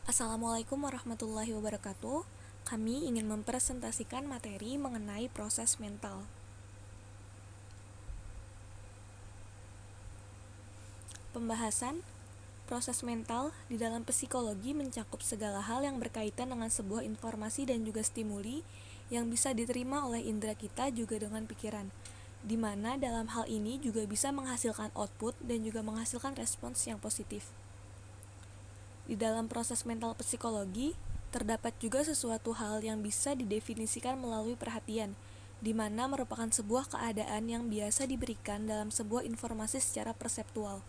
Assalamualaikum warahmatullahi wabarakatuh. Kami ingin mempresentasikan materi mengenai proses mental. Pembahasan proses mental di dalam psikologi mencakup segala hal yang berkaitan dengan sebuah informasi dan juga stimuli yang bisa diterima oleh indera kita juga dengan pikiran, di mana dalam hal ini juga bisa menghasilkan output dan juga menghasilkan respons yang positif. Di dalam proses mental psikologi, terdapat juga sesuatu hal yang bisa didefinisikan melalui perhatian, di mana merupakan sebuah keadaan yang biasa diberikan dalam sebuah informasi secara perseptual.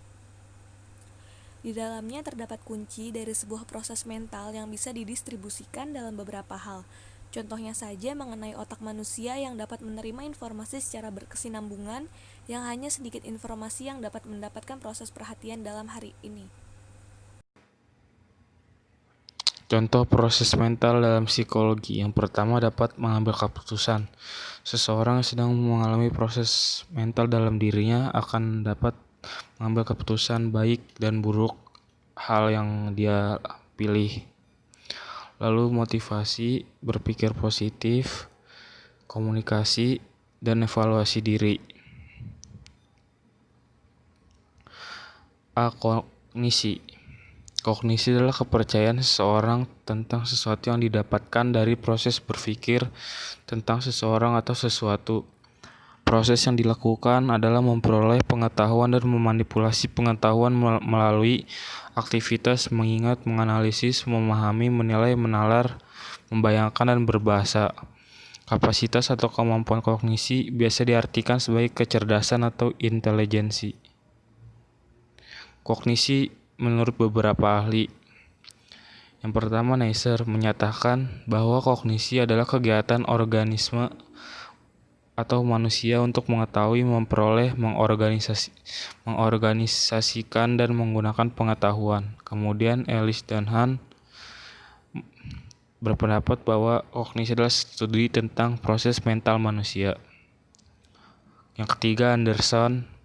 Di dalamnya terdapat kunci dari sebuah proses mental yang bisa didistribusikan dalam beberapa hal. Contohnya saja mengenai otak manusia yang dapat menerima informasi secara berkesinambungan, yang hanya sedikit informasi yang dapat mendapatkan proses perhatian dalam hari ini. Contoh proses mental dalam psikologi. Yang pertama dapat mengambil keputusan. Seseorang yang sedang mengalami proses mental dalam dirinya akan dapat mengambil keputusan baik dan buruk hal yang dia pilih. Lalu motivasi, berpikir positif, komunikasi, dan evaluasi diri. A. Kognisi. Kognisi adalah kepercayaan seseorang tentang sesuatu yang didapatkan dari proses berpikir tentang seseorang atau sesuatu. Proses yang dilakukan adalah memperoleh pengetahuan dan memanipulasi pengetahuan melalui aktivitas mengingat, menganalisis, memahami, menilai, menalar, membayangkan, dan berbahasa. Kapasitas atau kemampuan kognisi biasa diartikan sebagai kecerdasan atau intelijensi. Kognisi menurut beberapa ahli. Yang pertama, Neisser menyatakan bahwa kognisi adalah kegiatan organisme atau manusia untuk mengetahui, memperoleh, mengorganisasikan, dan menggunakan pengetahuan. Kemudian Ellis dan Hahn berpendapat bahwa kognisi adalah studi tentang proses mental manusia. Yang ketiga, Anderson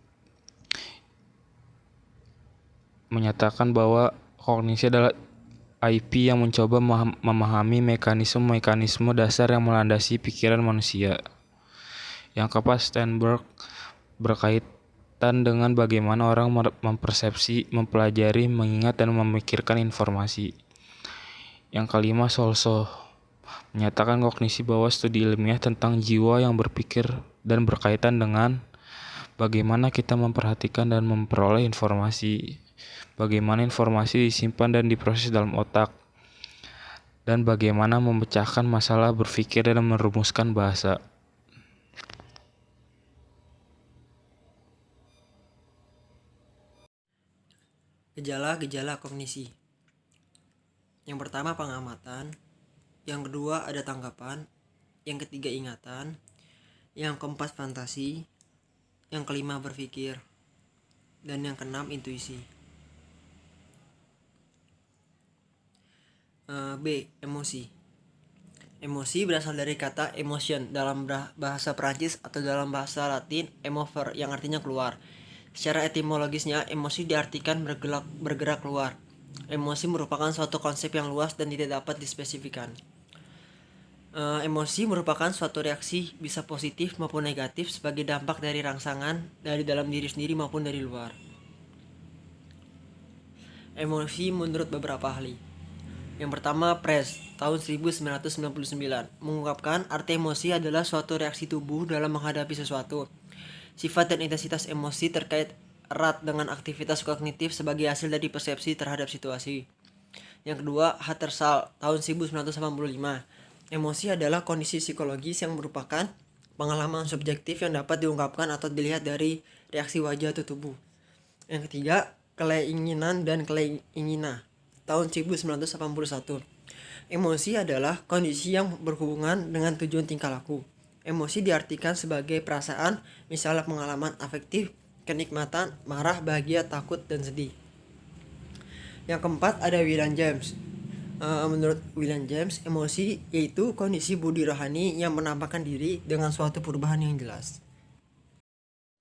menyatakan bahwa kognisi adalah IP yang mencoba memahami mekanisme-mekanisme dasar yang melandasi pikiran manusia. Yang keempat, Steinberg berkaitan dengan bagaimana orang mempersepsi, mempelajari, mengingat, dan memikirkan informasi. Yang kelima, Solso menyatakan kognisi bahwa studi ilmiah tentang jiwa yang berpikir dan berkaitan dengan bagaimana kita memperhatikan dan memperoleh informasi, bagaimana informasi disimpan dan diproses dalam otak, dan bagaimana memecahkan masalah berpikir dan merumuskan bahasa. Gejala-gejala kognisi. Yang pertama pengamatan, yang kedua ada tanggapan, yang ketiga ingatan, yang keempat fantasi, yang kelima berpikir, dan yang keenam intuisi. B. Emosi. Emosi berasal dari kata emotion dalam bahasa Perancis atau dalam bahasa Latin emover yang artinya keluar. Secara etimologisnya, emosi diartikan bergerak keluar. Emosi merupakan suatu konsep yang luas dan tidak dapat dispesifikan. Emosi merupakan suatu reaksi bisa positif maupun negatif sebagai dampak dari rangsangan dari dalam diri sendiri maupun dari luar. Emosi menurut beberapa ahli. Yang pertama, Press tahun 1999 mengungkapkan arti emosi adalah suatu reaksi tubuh dalam menghadapi sesuatu. Sifat dan intensitas emosi terkait erat dengan aktivitas kognitif sebagai hasil dari persepsi terhadap situasi. Yang kedua, Hattersall tahun 1985. Emosi adalah kondisi psikologis yang merupakan pengalaman subjektif yang dapat diungkapkan atau dilihat dari reaksi wajah atau tubuh. Yang ketiga, keinginan dan keinginan tahun 1981. Emosi adalah kondisi yang berhubungan dengan tujuan tingkah laku. Emosi diartikan sebagai perasaan, misalnya pengalaman afektif, kenikmatan, marah, bahagia, takut, dan sedih. Yang keempat ada William James. Menurut William James, emosi yaitu kondisi budi rohani yang menampakkan diri dengan suatu perubahan yang jelas.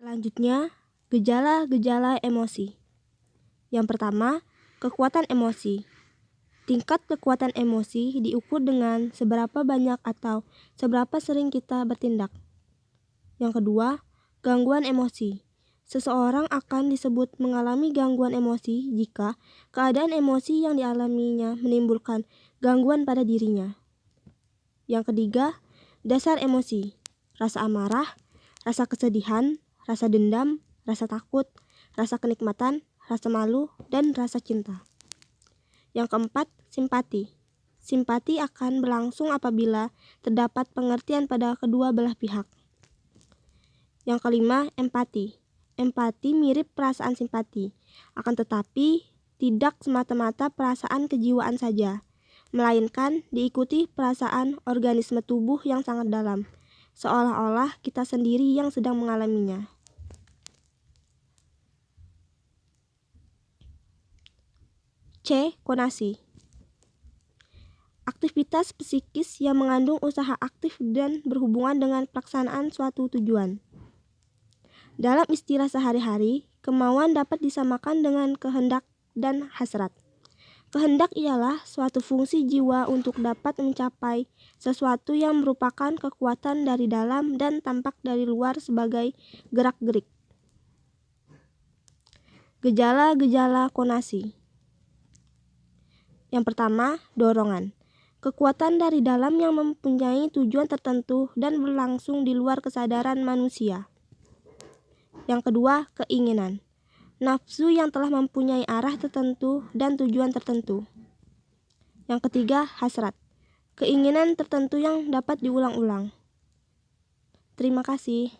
Selanjutnya, gejala-gejala emosi. Yang pertama, kekuatan emosi. Tingkat kekuatan emosi diukur dengan seberapa banyak atau seberapa sering kita bertindak. Yang kedua, gangguan emosi. Seseorang akan disebut mengalami gangguan emosi jika keadaan emosi yang dialaminya menimbulkan gangguan pada dirinya. Yang ketiga, dasar emosi. Rasa amarah, rasa kesedihan, rasa dendam, rasa takut, rasa kenikmatan, rasa malu, dan rasa cinta. Yang keempat, simpati. Simpati akan berlangsung apabila terdapat pengertian pada kedua belah pihak. Yang kelima, empati. Empati mirip perasaan simpati, akan tetapi tidak semata-mata perasaan kejiwaan saja, melainkan diikuti perasaan organisme tubuh yang sangat dalam, seolah-olah kita sendiri yang sedang mengalaminya. C. Konasi. Aktivitas psikis yang mengandung usaha aktif dan berhubungan dengan pelaksanaan suatu tujuan. Dalam istilah sehari-hari, kemauan dapat disamakan dengan kehendak dan hasrat. Kehendak ialah suatu fungsi jiwa untuk dapat mencapai sesuatu yang merupakan kekuatan dari dalam dan tampak dari luar sebagai gerak-gerik. Gejala-gejala konasi. Yang pertama, dorongan. Kekuatan dari dalam yang mempunyai tujuan tertentu dan berlangsung di luar kesadaran manusia. Yang kedua, keinginan. Nafsu yang telah mempunyai arah tertentu dan tujuan tertentu. Yang ketiga, hasrat. Keinginan tertentu yang dapat diulang-ulang. Terima kasih.